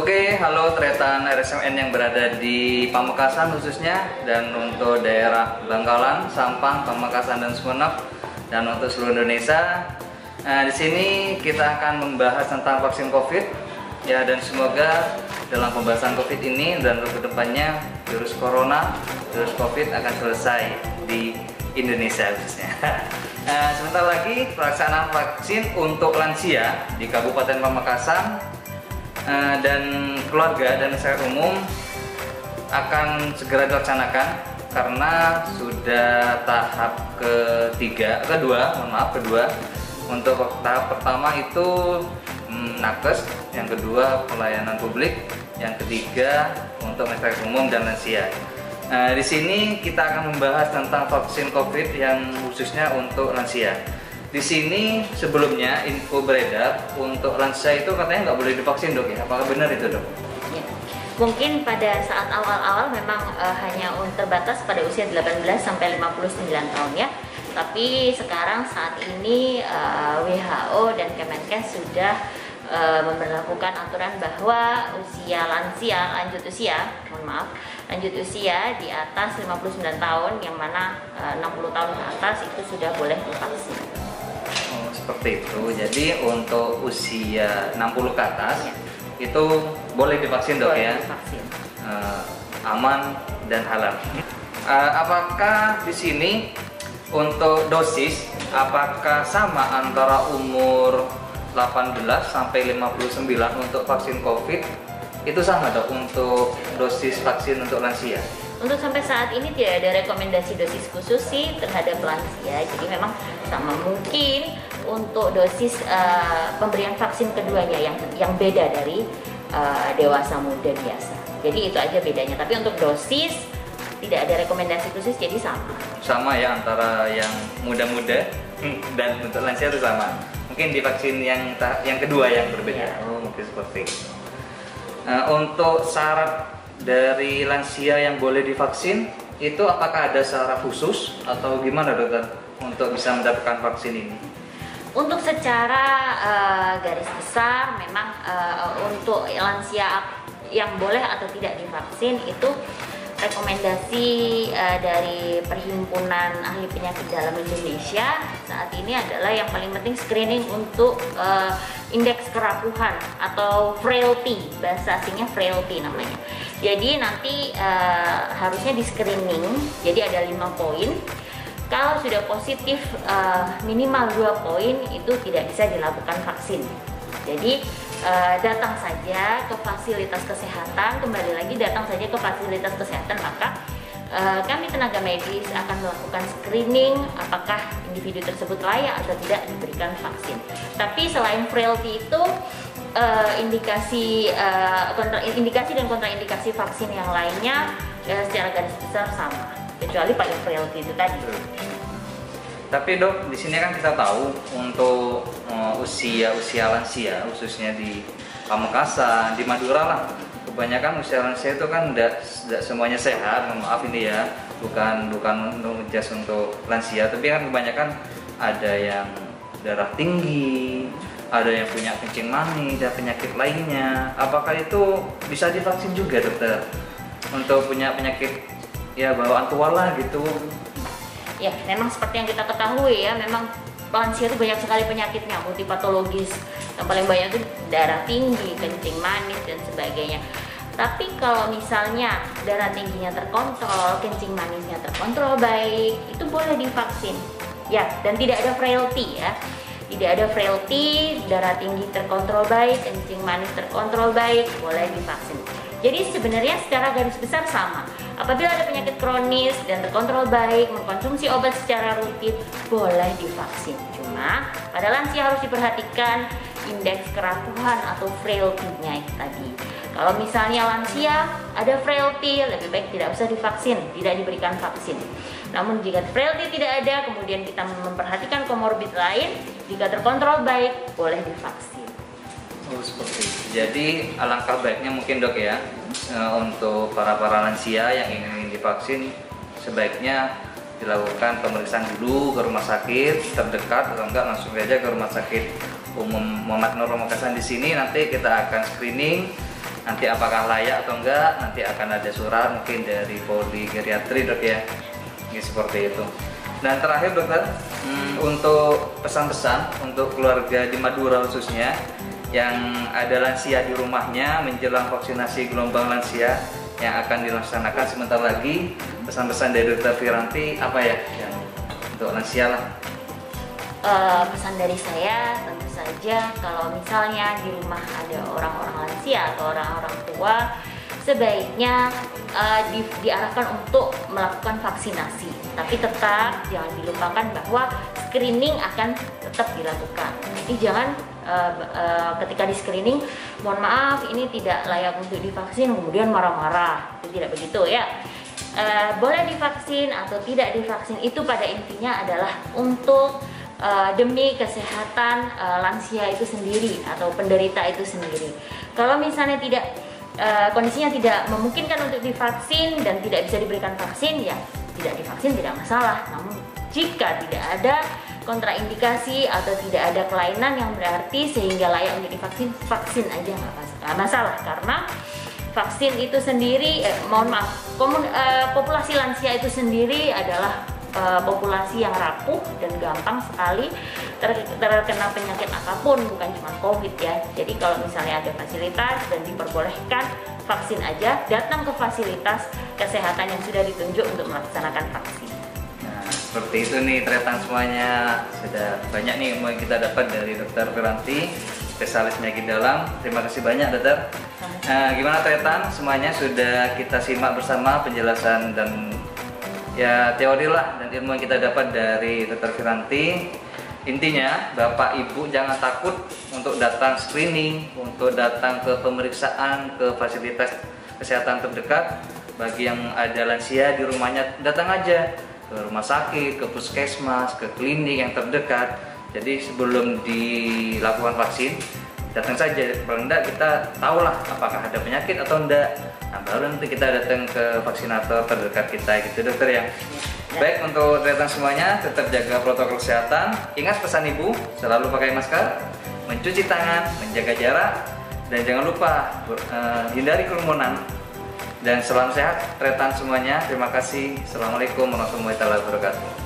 Oke, halo Tretan RSMN yang berada di Pamekasan khususnya, dan untuk daerah Bangkalan, Sampang, Pamekasan dan Sumeneb, dan untuk seluruh Indonesia. Di sini kita akan membahas tentang vaksin COVID, ya, dan semoga dalam pembahasan COVID ini dan kedepannya virus corona, virus COVID akan selesai di Indonesia khususnya. Sebentar lagi pelaksanaan vaksin untuk lansia di Kabupaten Pamekasan dan keluarga dan masyarakat umum akan segera dilaksanakan karena sudah tahap kedua. Untuk tahap pertama itu nakes, yang kedua pelayanan publik, yang ketiga untuk masyarakat umum dan lansia. Di sini kita akan membahas tentang vaksin COVID yang khususnya untuk lansia. Di sini sebelumnya info beredar untuk lansia itu katanya nggak boleh divaksin, dok, ya? Apakah benar itu, dok? Ya. Mungkin pada saat awal-awal memang hanya terbatas pada usia 18 sampai 59 tahun, ya. Tapi sekarang saat ini WHO dan Kemenkes sudah memberlakukan aturan bahwa usia lansia, lanjut usia di atas 59 tahun, yang mana 60 tahun ke atas itu sudah boleh divaksin. Oh, seperti itu. Jadi untuk usia 60 ke atas, ya, itu boleh divaksin, dok, ya? Divaksin. Aman dan halal. Apakah di sini untuk dosis apakah sama antara umur 18 sampai 59 untuk vaksin COVID? Itu sama, dok, untuk dosis vaksin untuk lansia? Untuk sampai saat ini tidak ada rekomendasi dosis khusus sih terhadap lansia. Jadi memang sama, mungkin untuk dosis pemberian vaksin keduanya yang beda dari dewasa muda biasa. Jadi itu aja bedanya. Tapi untuk dosis tidak ada rekomendasi khusus, jadi sama. Sama ya, antara yang muda-muda dan untuk lansia itu sama. Mungkin di vaksin yang kedua yang berbeda. Ya. Oh, mungkin seperti itu. Untuk syarat dari lansia yang boleh divaksin itu apakah ada syarat khusus atau gimana, dokter, untuk bisa mendapatkan vaksin ini? Untuk secara garis besar memang untuk lansia yang boleh atau tidak divaksin itu rekomendasi dari Perhimpunan Ahli Penyakit Dalam Indonesia saat ini adalah yang paling penting screening untuk indeks kerapuhan atau frailty, bahasa asingnya frailty namanya. Jadi nanti harusnya di screening, jadi ada 5 poin. Kalau sudah positif minimal 2 poin itu tidak bisa dilakukan vaksin. Jadi datang saja ke fasilitas kesehatan, kembali lagi datang saja ke fasilitas kesehatan, maka kami tenaga medis akan melakukan screening apakah individu tersebut layak atau tidak diberikan vaksin. Tapi selain frailty itu indikasi dan kontraindikasi vaksin yang lainnya secara garis besar sama, kecuali pada frailty itu tadi. Tapi, dok, di sini kan kita tahu untuk usia lansia khususnya di Pamekasan, di Madura lah, kebanyakan usia lansia itu kan tidak semuanya sehat. Maaf ini ya, bukan just untuk lansia, tapi kan kebanyakan ada yang darah tinggi, ada yang punya kencing manis dan penyakit lainnya. Apakah itu bisa divaksin juga, dokter? Untuk punya penyakit ya bawaan tua lah gitu. Ya, memang seperti yang kita ketahui ya, memang lansia itu banyak sekali penyakitnya, multipatologis. Yang paling banyak itu darah tinggi, kencing manis dan sebagainya. Tapi kalau misalnya darah tingginya terkontrol, kencing manisnya terkontrol baik, itu boleh divaksin. Ya, dan tidak ada frailty ya. Tidak ada frailty, darah tinggi terkontrol baik, kencing manis terkontrol baik, boleh divaksin. Jadi sebenarnya secara garis besar sama. Apabila ada penyakit kronis dan terkontrol baik, mengkonsumsi obat secara rutin, boleh divaksin. Cuma pada lansia harus diperhatikan indeks kerapuhan atau frailty-nya itu tadi. Kalau misalnya lansia ada frailty, lebih baik tidak usah divaksin, tidak diberikan vaksin. Namun jika frailty tidak ada, kemudian kita memperhatikan komorbid lain, jika terkontrol baik, boleh divaksin. Oh, seperti itu. Jadi alangkah baiknya mungkin, dok, ya, untuk para lansia yang ingin divaksin sebaiknya dilakukan pemeriksaan dulu ke rumah sakit terdekat, atau enggak langsung saja ke rumah sakit umum Muhammad Nur Pamekasan. Di sini nanti kita akan screening nanti apakah layak atau enggak, nanti akan ada surat mungkin dari Poli Geriatri dok ya, ini seperti itu. Dan terakhir dokter, untuk pesan-pesan untuk keluarga di Madura khususnya yang ada lansia di rumahnya menjelang vaksinasi gelombang lansia yang akan dilaksanakan sebentar lagi, pesan-pesan dari Dr. Firanti apa ya yang untuk lansia lah? Pesan dari saya tentu saja kalau misalnya di rumah ada orang-orang lansia atau orang-orang tua, sebaiknya diarahkan untuk melakukan vaksinasi. Tapi tetap jangan dilupakan bahwa screening akan tetap dilakukan. Jadi jangan ketika di screening, mohon maaf ini tidak layak untuk divaksin, kemudian marah-marah. Itu tidak begitu ya. Boleh divaksin atau tidak divaksin itu pada intinya adalah untuk demi kesehatan lansia itu sendiri atau penderita itu sendiri. Kalau misalnya kondisinya tidak memungkinkan untuk divaksin dan tidak bisa diberikan vaksin, ya tidak divaksin tidak masalah. Namun jika tidak ada kontraindikasi atau tidak ada kelainan yang berarti sehingga layak untuk divaksin, vaksin aja nggak masalah. Karena vaksin itu sendiri, populasi lansia itu sendiri adalah populasi yang rapuh dan gampang sekali terkena penyakit apapun, bukan cuma COVID ya. Jadi kalau misalnya ada fasilitas dan diperbolehkan vaksin aja, datang ke fasilitas kesehatan yang sudah ditunjuk untuk melaksanakan vaksin. Nah, seperti itu nih tretan semuanya. Sudah banyak nih ilmu yang kita dapat dari Dr. Firanti, spesialis penyakit dalam. Terima kasih banyak dokter. Nah, gimana tretan semuanya sudah kita simak bersama penjelasan dan ya teori lah dan ilmu yang kita dapat dari Dr. Firanti. Intinya Bapak Ibu jangan takut untuk datang screening, untuk datang ke pemeriksaan ke fasilitas kesehatan terdekat. Bagi yang ada lansia di rumahnya, datang aja ke rumah sakit, ke puskesmas, ke klinik yang terdekat. Jadi sebelum dilakukan vaksin, datang saja. Paling enggak kita tahulah apakah ada penyakit atau enggak. Nah, baru nanti kita datang ke vaksinator terdekat kita gitu dokter ya. Baik, untuk tretan semuanya tetap jaga protokol kesehatan. Ingat pesan ibu, selalu pakai masker, mencuci tangan, menjaga jarak, dan jangan lupa hindari kerumunan. Dan salam sehat tretan semuanya. Terima kasih. Assalamualaikum warahmatullahi wabarakatuh.